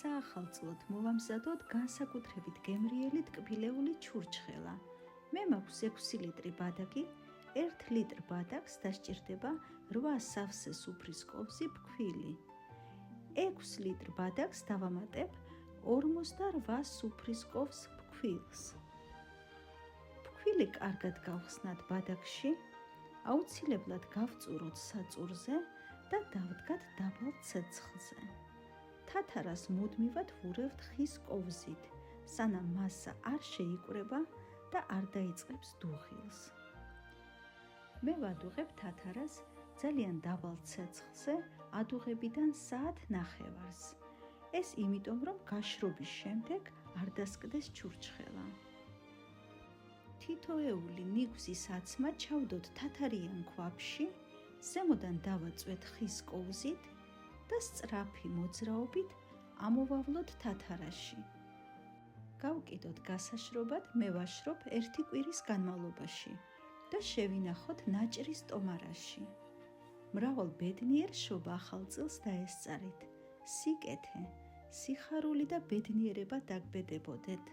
საახალწლოდ მოვამზადოთ განსაკუთრებით გემრიელი ტკბილეული ჩურჩხელა. მე მაქვს 6 ლიტრი ბადაკი, 1 ლიტრ ბადაკს დასჭირდება 8 სავსე სუფრის kovzi ფქვილი. 6 ლიტრ ბადაკს დავამატებ 48 სუფრის kovs ფქვილს. ფქვილი კარგად გავხსნათ ბადაკში, აუცილებლად გავწუროთ საწურზე და დავდგათ დაბალ ცეცხლზე. თათარას მუდმივად ვურევთ ხის kovzით, სანამ მასა არ შეიკვრება და არ დაიწყებს დუღილს. მე ვადუღებ თათარას ძალიან დაბალ ცეცხლზე ადუღებიდან საათ-ნახევარს. ეს იმიტომ, რომ გაშრობის შემდეგ არ დასკდეს ჩურჩხელა. თითოეული ნიგვზის აცმა ჩავდოთ თათარიან ქვაბში, ზემოდან დავაწვეთ ხის kovzით და სწრაფი მოძრაობით ამოვავლოთ თათარაში. გავკიდოთ გასაშრობად, მე ვაშრობ 1 კვირის განმავლობაში და შევინახოთ ნაჭრის სტომარაში. მრავალ ბედნიერ შობა ახალწილს დაესწარით. სიკეთე, სიხარული და ბედნიერება დაგბედებოდეთ.